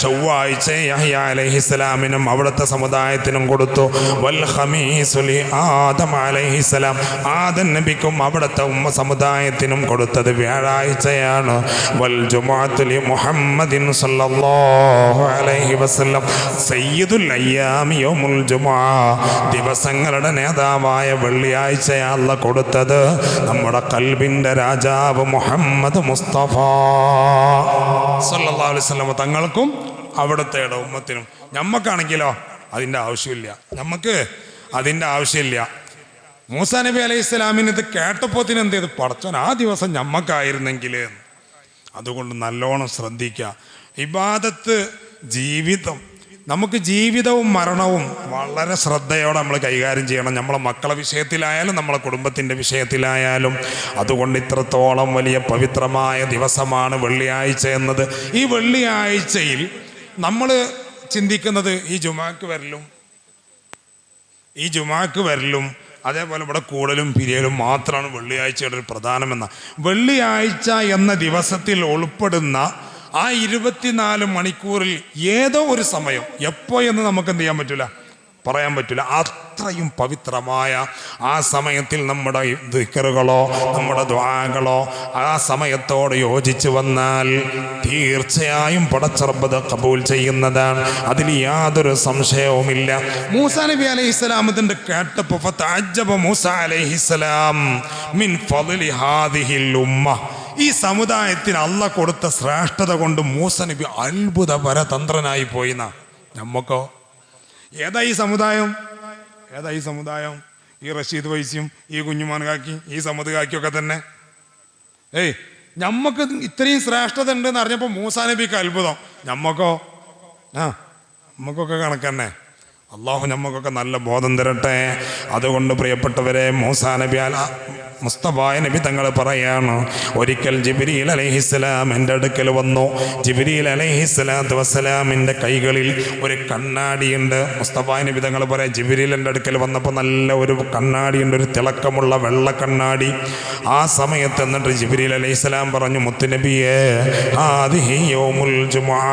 ചൊവ്വാഴ്ച യഹ്യ അലൈഹിസ്സലാമിനും അവിടുത്തെ സമുദായത്തിനും കൊടുത്തു. ആദം അലൈഹിസ്സലാം, ആദം നബിക്കും അവിടുത്തെ സമുദായത്തിനും കൊടുത്തത് വ്യാഴാഴ്ചയാണ്. വൽ ജുമുഅത്തു ലി മുഹമ്മദിൻ സല്ലല്ലാഹു അലൈഹി വസല്ലം സയ്യിദുൽ അയ്യാമി യൗമുൽ ജുമുഅ, ദിവസങ്ങളുടെ നേതാവായ വെള്ളിയാഴ്ചയാണ് അല്ലാഹ് കൊടുത്തത്. നമ്മുടെ ഖൽബിന്റെ രാജാവ് മുഹമ്മദ് മുസ്തഫ സല്ലല്ലാഹു അലൈഹി വസല്ലം തങ്ങൾക്കും അവിടുത്തെ ഉമ്മത്തിനും. ഞമ്മക്കാണെങ്കിലോ അതിൻ്റെ ആവശ്യമില്ല. മൂസാ നബി അലൈഹി സ്വലാമിന് ഇത് കേട്ടപ്പോത്തിന് എന്ത് ചെയ്ത്, പടച്ചോൻ, ആ ദിവസം ഞമ്മക്കായിരുന്നെങ്കിൽ. അതുകൊണ്ട് നല്ലോണം ശ്രദ്ധിക്കുക. ഇബാദത്ത്, ജീവിതം, നമുക്ക് ജീവിതവും മരണവും വളരെ ശ്രദ്ധയോടെ നമ്മൾ കൈകാര്യം ചെയ്യണം. നമ്മളെ മക്കളെ വിഷയത്തിലായാലും നമ്മളെ കുടുംബത്തിൻ്റെ വിഷയത്തിലായാലും. അതുകൊണ്ട് ഇത്രത്തോളം വലിയ പവിത്രമായ ദിവസമാണ് വെള്ളിയാഴ്ച എന്നത്. ഈ വെള്ളിയാഴ്ചയിൽ നമ്മൾ ചിന്തിക്കുന്നത് ഈ ജുമാക്ക് വരലും അതേപോലെ ഇവിടെ കൂടലും പിരിയലും മാത്രമാണ് വെള്ളിയാഴ്ചയുടെ ഒരു പ്രധാനമെന്ന. വെള്ളിയാഴ്ച എന്ന ദിവസത്തിൽ ഉൾപ്പെടുന്ന ആ 24 മണിക്കൂറിൽ ഏതോ ഒരു സമയം, എപ്പോ എന്ന് നമുക്ക് എന്ത് ചെയ്യാൻ പറ്റില്ല, പറയാൻ പറ്റില്ല. അത്രയും പവിത്രമായ ആ സമയത്തിൽ നമ്മുടെ ദിക്റുകളോ നമ്മുടെ ദുആകളോ ആ സമയത്തോട് യോജിച്ച് വന്നാൽ തീർച്ചയായും പടച്ച റബ്ബ് ഖബൂൽ ചെയ്യുന്നതാണ്. അതിൽ യാതൊരു സംശയവുമില്ല. മൂസാ നബി അലൈഹിസ്സലാം ഇതിന്റെ കേട്ടപ്പോൾ ഫതഅജ്ജബ മൂസാ അലൈഹിസ്സലാം മിൻ ഫളലി ഹാദിഹിൽ ഉമ്മ, ഈ സമുദായത്തിന് അല്ലാഹ് കൊടുത്ത ശ്രേഷ്ഠത കൊണ്ട് മൂസാ നബി അത്ഭുത പരതന്ത്രനായി പോയിന്ന. നമ്മക്കോ ഏതാ ഈ സമുദായം? ഈ റഷീദ് വൈസിയും ഈ കുഞ്ഞുമാൻ കാക്കി ഈ സമദ് കാക്കിയൊക്കെ തന്നെ. നമ്മക്ക് ഇത്രയും ശ്രേഷ്ഠത ഉണ്ടെന്ന് അറിഞ്ഞപ്പോൾ മൂസാ നബിക്ക് അത്ഭുതം. നമുക്കൊക്കെ കണക്കന്നെ. അള്ളാഹു നമുക്കൊക്കെ നല്ല ബോധം തരട്ടെ. അതുകൊണ്ട് പ്രിയപ്പെട്ടവരെ, മൂസാ നബി മുസ്തഫായ നബി തങ്ങൾ പറയാണ്, ഒരിക്കൽ ജിബ്രീൽ അലൈഹിസ്സലാം എൻ്റെ അടുക്കൽ വന്നു. ജിബ്രീൽ അലൈഹിസ്സലാത്തു വസ്സലാമിൻ്റെ കൈകളിൽ ഒരു കണ്ണാടിയുണ്ട്. മുസ്തഫായ നബി തങ്ങൾ പറയാം, ജിബ്രീൽ എൻ്റെ അടുക്കൽ വന്നപ്പോൾ നല്ല ഒരു കണ്ണാടിയുണ്ട്, ഒരു തിളക്കമുള്ള വെള്ള കണ്ണാടി. ആ സമയത്ത് എന്നിട്ട് ജിബ്രീൽ അലൈഹിസ്സലാം പറഞ്ഞു, മുത്തുനബിയേ, ഹാദിഹി യൗമുൽ ജുമുഅ,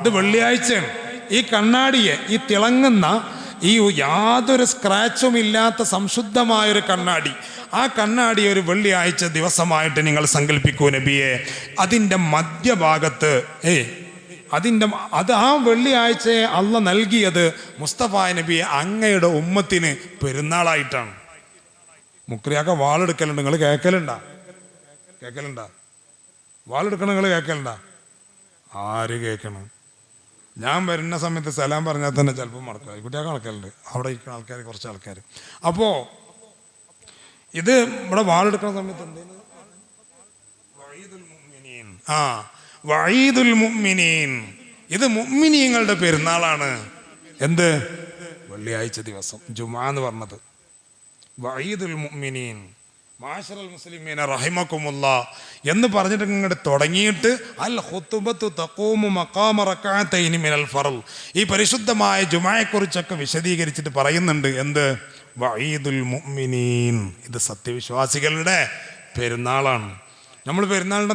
ഇത് വെള്ളിയാഴ്ചയാണ്. ഈ കണ്ണാടിയെ, ഈ തിളങ്ങുന്ന, ഈ യാതൊരു സ്ക്രാച്ചും ഇല്ലാത്ത സംശുദ്ധമായൊരു കണ്ണാടി, ആ കണ്ണാടി ഒരു വെള്ളിയാഴ്ച ദിവസമായിട്ട് നിങ്ങൾ സങ്കല്പിക്കൂ നബിയെ. അതിൻ്റെ മധ്യഭാഗത്ത് ആ വെള്ളിയാഴ്ചയെ അള്ളാഹ് നൽകിയത് മുസ്തഫാ നബിയെ അങ്ങയുടെ ഉമ്മത്തിന് പെരുന്നാളായിട്ടാണ്. മുക്രിയാക്ക വാളെടുക്കലുണ്ട്, നിങ്ങൾ കേൾക്കലുണ്ടാ? വാളെടുക്കണ നിങ്ങൾ കേൾക്കലുണ്ടാ? ആര് കേൾക്കണം? ഞാൻ വരുന്ന സമയത്ത് സലാം പറഞ്ഞാൽ തന്നെ ചിലപ്പോൾ മറക്കാം. കുട്ടിയൊക്കെ നടക്കലുണ്ട് അവിടെ ഇരിക്കുന്ന ആൾക്കാർ, കുറച്ച് ആൾക്കാർ. അപ്പോൾ ഇത് ഇവിടെ വാളെടുക്കുന്ന സമയത്ത് എന്തേലും വഈദുൽ മുഅ്മിനീൻ, ഇത് മുഅ്മിനീങ്ങളുടെ പെരുന്നാളാണ്. എന്ത്? വെള്ളിയാഴ്ച ദിവസം ജുമാ എന്ന് പറഞ്ഞത്. വഈദുൽ മുഅ്മിനീൻ മാശറൽ മുസ്ലിമീന റഹിമക്കുമുല്ലാഹ് എന്ന് പറഞ്ഞിട്ട് ഇങ്ങോട്ട് തുടങ്ങിയിട്ട് അൽ ഖുതുബത്തു തഖൂമു മഖാമ റക്അതൈനി മിനൽ ഫർള്, ഈ പരിശുദ്ധമായ ജുമായെക്കുറിച്ചൊക്കെ വിശദീകരിച്ചിട്ട് പറയുന്നുണ്ട്. എന്ത്? വഈദുൽ മുഅ്മിനീൻ, ഇത് സത്യവിശ്വാസികളുടെ പെരുന്നാളാണ്. നമ്മൾ പെരുന്നാളിൻ്റെ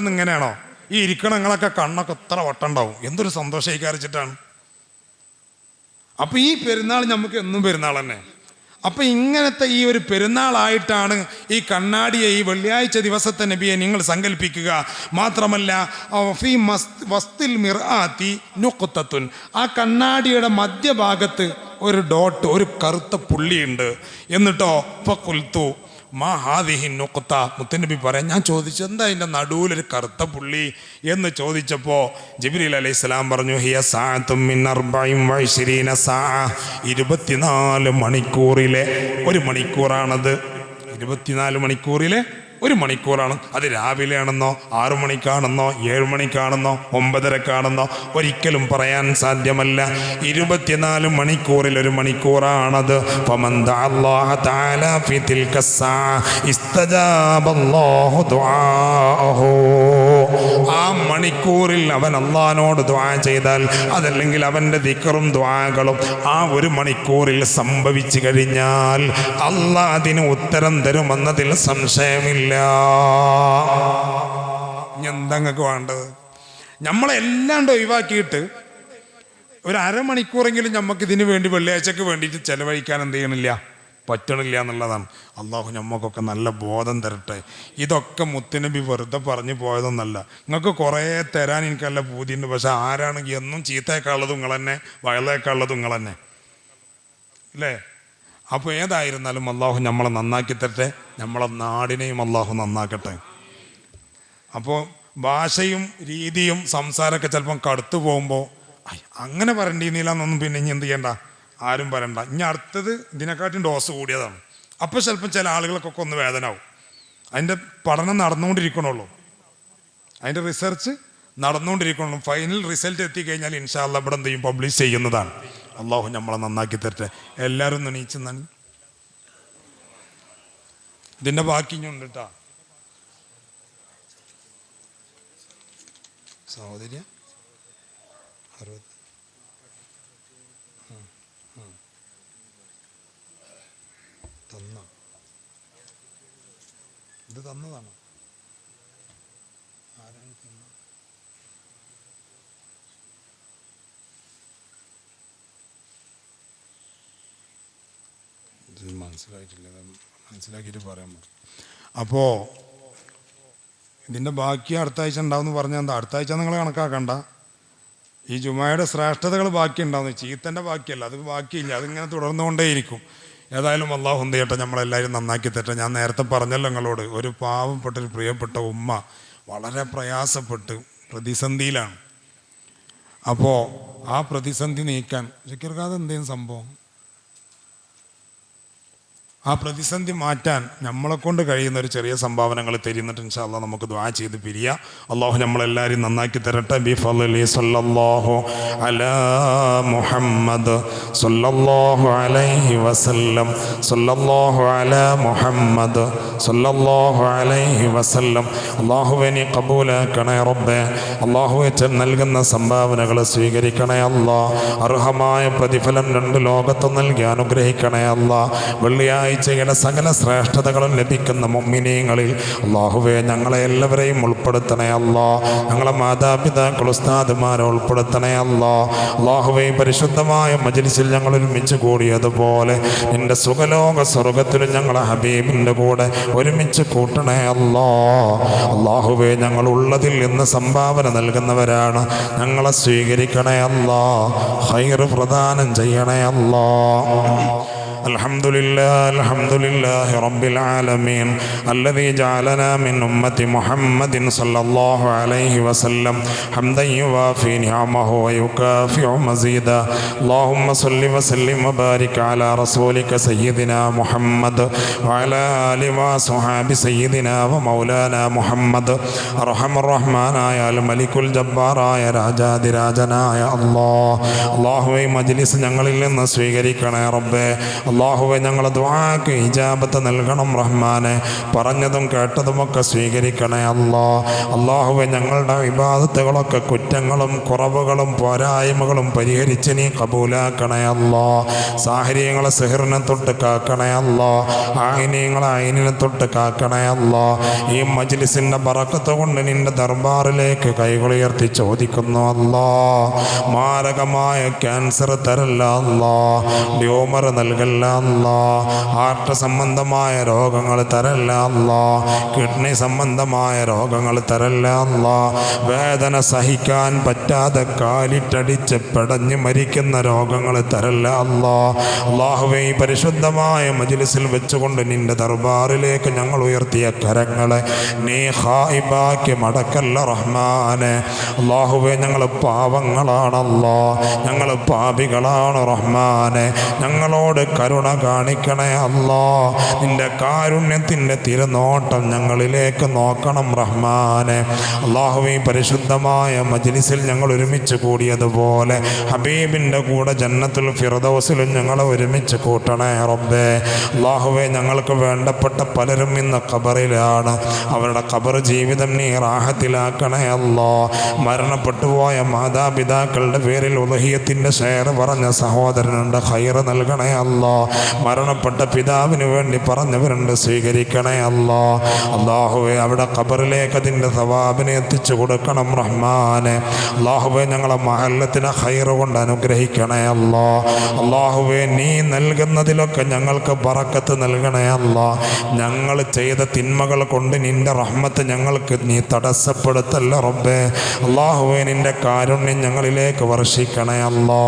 അന്ന് ഇങ്ങനെയാണോ? ഈ ഇരിക്കണങ്ങളൊക്കെ കണ്ണൊക്കെ എത്ര വട്ടുണ്ടാവും, എന്തൊരു സന്തോഷം വിചാരിച്ചിട്ടാണ്. അപ്പം ഈ പെരുന്നാൾ നമുക്ക് എന്നും പെരുന്നാൾ തന്നെ. അപ്പം ഇങ്ങനത്തെ ഈ ഒരു പെരുന്നാളായിട്ടാണ് ഈ കണ്ണാടിയെ, ഈ വെള്ളിയാഴ്ച ദിവസത്തെ നബിയെ നിങ്ങൾ സങ്കല്പിക്കുക. മാത്രമല്ല ഫീ വസ്തിൽ മിർആത്തി നുഖ്തത്തുൻ, ആ കണ്ണാടിയുടെ മധ്യഭാഗത്ത് ഒരു ഡോട്ട്, ഒരു കറുത്ത പുള്ളിയുണ്ട്. എന്നിട്ടോ ഫഖുൽതു മാ ഹാദിഹി നുഖ്ത, മുത്തനബി പറയാം, ഞാൻ ചോദിച്ചു എന്താ അതിൻ്റെ നടുവിലൊരു കറുത്ത പുള്ളി എന്ന് ചോദിച്ചപ്പോൾ ജിബ്രീൽ അലൈഹിസ്സലാം പറഞ്ഞു ഹിയ സഅത്തും മിൻ 24 സഅ, 24 മണിക്കൂറിലെ ഒരു മണിക്കൂറാണത്. 24 മണിക്കൂറിലെ ഒരു മണിക്കൂറാണ്. അത് രാവിലെ ആണെന്നോ 6 മണിക്കാണെന്നോ 7 മണിക്കാണെന്നോ 9:30 ഒരിക്കലും പറയാൻ സാധ്യമല്ല. 24 മണിക്കൂറിൽ ഒരു മണിക്കൂറാണത്. ആ മണിക്കൂറിൽ അവൻ അള്ളാഹിനോട് ദുആ ചെയ്താൽ, അതല്ലെങ്കിൽ അവൻ്റെ ദിക്റും ദുആകളും ആ ഒരു മണിക്കൂറിൽ സംഭവിച്ചു കഴിഞ്ഞാൽ അള്ളാഹ് അതിന് ഉത്തരം തരുമെന്നതിൽ സംശയമില്ല. എന്താ നിങ്ങൾക്ക് വേണ്ടത്? നമ്മളെല്ലാണ്ട് ഒഴിവാക്കിയിട്ട് ഒരു അരമണിക്കൂറെങ്കിലും നമുക്ക് ഇതിനു വേണ്ടി വെള്ളിയാഴ്ചക്ക് വേണ്ടിയിട്ട് ചെലവഴിക്കാൻ എന്ത് ചെയ്യണില്ല, പറ്റണില്ല എന്നുള്ളതാണ്. അള്ളാഹു നമുക്കൊക്കെ നല്ല ബോധം തരട്ടെ. ഇതൊക്കെ മുത്തുനബി വെറുതെ പറഞ്ഞു പോയതൊന്നല്ല. നിങ്ങൾക്ക് കുറേ തരാൻ എനിക്ക് നല്ല പൂതിയുണ്ട്. പക്ഷെ ആരാണ് എന്നും ചീത്തയേക്കാളുള്ളത് നിങ്ങൾ തന്നെ, വയലേക്കാളുള്ളത് നിങ്ങൾ തന്നെ അല്ലേ? അപ്പോൾ ഏതായിരുന്നാലും അള്ളാഹു നമ്മളെ നന്നാക്കി തരട്ടെ, നമ്മളെ നാടിനെയും അള്ളാഹു നന്നാക്കട്ടെ. അപ്പോൾ ഭാഷയും രീതിയും സംസാരമൊക്കെ ചിലപ്പം കടുത്തു പോകുമ്പോൾ അങ്ങനെ പറയേണ്ടിന്നില്ലെന്നൊന്നും പിന്നെ ഇനി എന്ത് ചെയ്യണ്ട, ആരും പറയണ്ട. ഇനി അടുത്തത് ഇതിനെക്കാട്ടും ഡോസ് കൂടിയതാണ്. അപ്പോൾ ചിലപ്പം ചില ആളുകൾക്കൊക്കെ ഒന്ന് വേദനാവും. അതിൻ്റെ പഠനം നടന്നുകൊണ്ടിരിക്കണുള്ളൂ, അതിൻ്റെ റിസർച്ച് നടന്നുകൊണ്ടിരിക്കണുള്ളൂ. ഫൈനൽ റിസൾട്ട് എത്തിക്കഴിഞ്ഞാൽ ഇൻഷാ അല്ലാഹ് ഇവിടെ എന്ത് ചെയ്യും, പബ്ലിഷ് ചെയ്യുന്നതാണ്. അള്ളാഹു നമ്മളെ നന്നാക്കി തരട്ടെ. എല്ലാവരും എണീച്ചെന്നാണ്. ഇതിൻ്റെ ബാക്കി ഇഞ്ഞുണ്ട് കേട്ടാ സഹോദര്യ. 60 തന്ന ഇത് തന്നതാണോ? ആരാണ് തന്ന? ഇത് മനസ്സിലായിട്ടില്ല, മനസ്സിലാക്കിയിട്ട് പറയാൻ പറ്റും. അപ്പോൾ ഇതിൻ്റെ ബാക്കി അടുത്ത ആഴ്ച ഉണ്ടാവുമെന്ന് പറഞ്ഞാൽ എന്താ? അടുത്ത ആഴ്ച നിങ്ങൾ കണക്കാക്കണ്ട. ഈ ജുമായുടെ ശ്രേഷ്ഠതകൾ ബാക്കി ഉണ്ടാവുന്നു, ചീത്തൻ്റെ ബാക്കിയല്ല, അത് ബാക്കിയില്ല, അതിങ്ങനെ തുടർന്നുകൊണ്ടേയിരിക്കും. ഏതായാലും അള്ളാഹു എന്ത് ചെയ്യട്ടെ, നമ്മളെല്ലാവരും നന്നാക്കി തരട്ടെ. ഞാൻ നേരത്തെ പറഞ്ഞല്ലോ നിങ്ങളോട്, ഒരു പാവപ്പെട്ടൊരു പ്രിയപ്പെട്ട ഉമ്മ വളരെ പ്രയാസപ്പെട്ട് പ്രതിസന്ധിയിലാണ്. അപ്പോൾ ആ പ്രതിസന്ധി നീക്കാൻ ശിക്കർക്കാതെ എന്തേലും സംഭവം, ആ പ്രതിസന്ധി മാറ്റാൻ നമ്മളെ കൊണ്ട് കഴിയുന്ന ഒരു ചെറിയ സംഭാവനകൾ തരുന്നിട്ട് ഇൻഷാ അല്ലാഹ് നമുക്ക് ദുആ ചെയ്ത് പിരിയാം. അള്ളാഹു നമ്മളെല്ലാവരും നന്നാക്കി തരട്ടെ. ബിഫളി സല്ലല്ലാഹു അലാ മുഹമ്മദ് സല്ലല്ലാഹു അലൈഹി വസല്ലം സല്ലല്ലാഹു അലാ മുഹമ്മദ് സല്ലല്ലാഹു അലൈഹി വസല്ലം. അള്ളാഹുവേ നീ കബൂലാക്കണേ റബ്ബേ. അള്ളാഹുവേ നൽകുന്ന സംഭാവനകൾ സ്വീകരിക്കണേ അല്ലാ. അർഹമായ പ്രതിഫലം രണ്ട് ലോകത്തും നൽകി അനുഗ്രഹിക്കണേ അല്ലാ. വെള്ളിയാഴ്ച സകല ശ്രേഷ്ഠതകളും ലഭിക്കുന്ന മുഅ്മിനീങ്ങളിൽ അല്ലാഹുവേ ഞങ്ങളെ എല്ലാവരെയും ഉൾപ്പെടുത്തണേ അല്ലാ. ഞങ്ങളെ മാതാപിതാക്കൾ ഉസ്താദുമാരെ ഉൾപ്പെടുത്തണേ അല്ലാ. അല്ലാഹുവേ പരിശുദ്ധമായ മജ്ലിസിൽ ഞങ്ങൾ ഒരുമിച്ച് കൂടിയതുപോലെ നിന്റെ സുഖലോക സ്വർഗത്തിലും ഞങ്ങളെ ഹബീബിൻ്റെ കൂടെ ഒരുമിച്ച് കൂട്ടണേ അല്ലാ. അല്ലാഹുവേ ഞങ്ങൾ ഉള്ളതിൽ നിന്ന് സംഭാവന നൽകുന്നവരാണ്, ഞങ്ങളെ സ്വീകരിക്കണേ അല്ലാ. ഖൈർ പ്രദാനം ചെയ്യണേ അല്ലാ. الحمد لله رب العالمين الذي جعلنا من أمة محمد صلى الله عليه وسلم حمدا يوافي نعمه ويكافئ مزيدا اللهم صل وسلم وبارك على رسولك سيدنا محمد وعلى آل وصحاب سيدنا ومولانا محمد أرحم الرحمن يا الملك الجبار يا രാജാതിരാജനായ അല്ലാഹുവേ മജ്ലിസ് ഞങ്ങളിൽ നിന്ന് സ്വീകരിക്കണേ റബ്ബേ. അല്ലാഹുവേ ഞങ്ങളുടെ ദുആക്ക് ഇജാബത്ത് നൽകണം റഹ്മാനെ. പറഞ്ഞതും കേട്ടതുമൊക്കെ സ്വീകരിക്കണേ അല്ലാഹുവേ ഞങ്ങളുടെ ഇബാദത്തുകളൊക്കെ കുറ്റങ്ങളും കുറവുകളും പോരായ്മകളും പരിഹരിച്ച് നീ കബൂലാക്കണേ സാഹിര്യങ്ങളെ സിഹറിനെ തൊട്ട് കാക്കണേ ആയിനീങ്ങളെ അയിനിനെ തൊട്ട് കാക്കണേ ഈ മജ്ലിസിൻ്റെ ബറക്കത്ത് കൊണ്ട് നിന്റെ ദർബാറിലേക്ക് കൈകളുയർത്തി ചോദിക്കുന്നു മാരകമായ ക്യാൻസർ തരല്ല ട്യൂമർ നൽകല്ല ഹാർട്ട് സംബന്ധമായ രോഗങ്ങൾ തരല്ല കിഡ്നി സംബന്ധമായ രോഗങ്ങൾ തരല്ല വേദന സഹിക്കാൻ പറ്റാതെ കാലിട്ടടിച്ച് പെടഞ്ഞ് മരിക്കുന്ന രോഗങ്ങൾ തരല്ല അല്ലാഹുവേ ഈ പരിശുദ്ധമായ മജ്ലിസിൽ വെച്ചുകൊണ്ട് നിന്റെ ദർബാറിലേക്ക് ഞങ്ങൾ ഉയർത്തിയ കരങ്ങളെ നീ ഖായിബാക്കി മടക്കല്ല റഹ്മാനെ. അല്ലാഹുവേ ഞങ്ങൾ പാവങ്ങളാണല്ലോ, ഞങ്ങൾ പാപികളാണ് റഹ്മാനെ. ഞങ്ങളോട് കരുണ കാണിക്കണേ അല്ലാ. നിന്റെ കാരുണ്യത്തിൻ്റെ തിരുനോട്ടം ഞങ്ങളിലേക്ക് നോക്കണം റഹ്മാനെ. അല്ലാഹുവേ പരിശുദ്ധമായ മജ്ലിസിൽ ഞങ്ങൾ ഒരുമിച്ച് കൂടിയതുപോലെ ഹബീബിൻ്റെ കൂടെ ജന്നത്തുൽ ഫിർദൗസിലും ഞങ്ങളെ ഒരുമിച്ച് കൂട്ടണേ റബ്ബേ. അല്ലാഹുവേ ഞങ്ങൾക്ക് വേണ്ടപ്പെട്ട പലരും ഇന്ന് ഖബറിലാണ്. അവരുടെ ഖബർ ജീവിതം നീ റാഹത്തിലാക്കണേ അല്ലാ. മരണപ്പെട്ടു പോയ മാതാപിതാക്കളുടെ പേരിൽ ഉളഹിയത്തിൻ്റെ ഷെയർ പറഞ്ഞ സഹോദരനുണ്ട്, ഖൈർ നൽകണേ അല്ലാ. മരണപ്പെട്ട പിതാവിന് വേണ്ടി പറഞ്ഞവരുണ്ട്, സ്വീകരിക്കണേ അല്ലാ. അല്ലാഹുവേ അവിടെ ഖബറിലേക്ക് അതിൻ്റെ സവാബിനെ എത്തിച്ചു കൊടുക്കണം റഹ്മാനെ. അല്ലാഹുവേ ഞങ്ങളെ മഹല്ലത്തിനെ ഖൈർ കൊണ്ട് അനുഗ്രഹിക്കണേ അല്ലാ. അല്ലാഹുവേ നീ നൽകുന്നതിലൊക്കെ ഞങ്ങൾക്ക് ബറക്കത്ത് നൽകണേ അല്ലാ. ഞങ്ങൾ ചെയ്ത തിന്മകൾ കൊണ്ട് നിന്റെ റഹ്മത്ത് ഞങ്ങൾക്ക് നീ തടസ്സപ്പെടുത്തല്ല റബ്ബേ. അല്ലാഹുവേ നിന്റെ കാരുണ്യം ഞങ്ങളിലേക്ക് വർഷിക്കണേ അല്ലാ.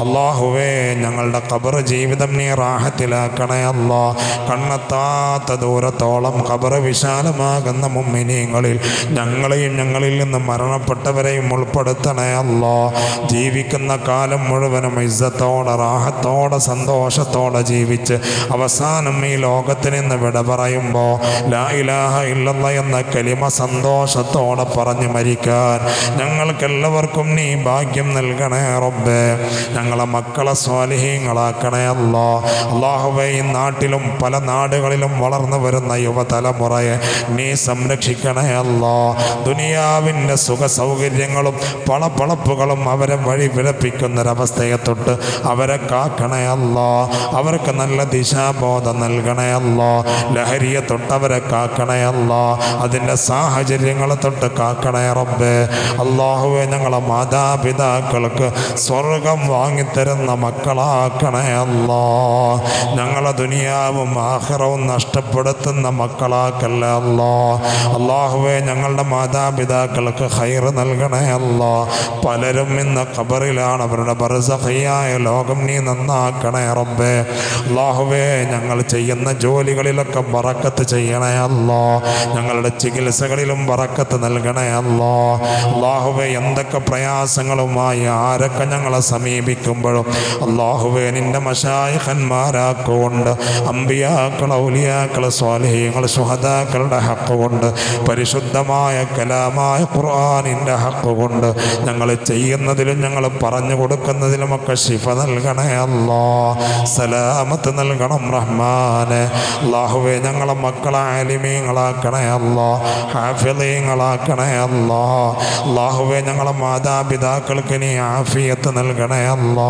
അല്ലാഹുവേ ഞങ്ങളുടെ ഖബർ ജീവിതം നീ റാഹത്തിലാക്കണേ അല്ലാ. കണ്ണെത്താത്ത ദൂരത്തോളം ഖബർ വിശാലമാകുന്ന മുഅ്മിനീങ്ങളിൽ ഞങ്ങളെയും ഞങ്ങളിൽ നിന്ന് മരണപ്പെട്ടവരെയും ഉൾപ്പെടുത്തണേ അല്ലാ. ജീവിക്കുന്ന കാലം മുഴുവനും ഇസ്സത്തോടെ റാഹത്തോടെ സന്തോഷത്തോടെ ജീവിച്ച് അവസാനം ഈ ലോകത്തിൽ നിന്ന് വിട പറയുമ്പോൾ ലാ ഇലാഹ ഇല്ലല്ലാഹ് എന്ന കലിമ സന്തോഷത്തോടെ പറഞ്ഞ് മരിക്കാൻ ഞങ്ങൾക്കെല്ലാവർക്കും നീ ഭാഗ്യം നൽകണേ റബ്ബേ. ഞങ്ങളെ മക്കളെ സ്വാലിഹീങ്ങളാക്കണേ അല്ലാ. അല്ലാഹുവേ ഈ നാട്ടിലും പല നാടുകളിലും വളർന്നു വരുന്ന യുവതലമുറയെ നീ സംരക്ഷിക്കണേ അല്ലാ. ദുനിയാവിൻ്റെ സുഖ സൗകര്യങ്ങളും പളപ്പളപ്പുകളും അവരെ വഴി വിലപ്പിക്കുന്നൊരവസ്ഥയെ തൊട്ട് അവരെ കാക്കണേ അല്ലാ. അവർക്ക് നല്ല ദിശാബോധം നൽകണേ അല്ലാ. ലഹരിയെ തൊട്ടവരെ കാക്കണേ അല്ലാ. അതിൻ്റെ സാഹചര്യങ്ങളെ തൊട്ട് കാക്കണേ റബ്ബേ. അല്ലാഹുവേ ഞങ്ങളെ മാതാപിതാക്കൾക്ക് സ്വർഗം വാങ്ങിത്തരുന്ന മക്കളാക്കണേ അല്ലാ. ഞങ്ങളെ ദുനിയാവും ആഖിറവും നഷ്ടപ്പെടുത്തുന്ന മക്കളാക്കല്ല അല്ലാ. അല്ലാഹുവേ ഞങ്ങളുടെ മാതാപിതാക്കൾക്ക് ഖൈർ നൽകണേ അല്ലാ. പലരും ഇന്ന് ഖബറിലാണ്, അവരുടെ ബർസഖിയായ ലോകം നീ നന്നാക്കണേ റബ്ബേ. അല്ലാഹുവേ ഞങ്ങൾ ചെയ്യുന്ന ജോലികളിലൊക്കെ ബറക്കത്ത് ചെയ്യണേ അല്ലാ. ഞങ്ങളുടെ ചികിത്സകളിലും ബറക്കത്ത് നൽകണേ അല്ലാ. അല്ലാഹുവേ എന്തൊക്കെ പ്രയാസങ്ങളുമായി ആരൊക്കെ ഞങ്ങളെ സമീപിക്കുമ്പോഴും അല്ലാഹുവേ നിന്റെ മശായിഖന്മാരാക്കൊണ്ട് അമ്പിയാക്കൾ ഔലിയാക്കൾ സ്വാലിഹീങ്ങൾ ശുഹദാക്കളുടെ ഹക്ക് കൊണ്ട് പരിശുദ്ധമായ കലാമായ ഖുർആനിൻ്റെ ഹക്ക് കൊണ്ട് ഞങ്ങൾ ചെയ്യുന്നതിലും ഞങ്ങൾ പറഞ്ഞു കൊടുക്കുന്നതിലുമൊക്കെ ശിഫ നൽകണേ അല്ലാ. സലാമത്ത് നൽകണം റഹ്മാനെ. അല്ലാഹുവേ ഞങ്ങളെ മക്കളെ ആലിമീങ്ങളാക്കണേ അല്ലാ, ഹാഫിളീങ്ങളാക്കണേ അല്ലാ. അല്ലാഹുവേ ഞങ്ങളെ മാതാപിതാക്കൾക്ക് നീ ആഫിയത്ത് നൽകണേ അല്ലാ.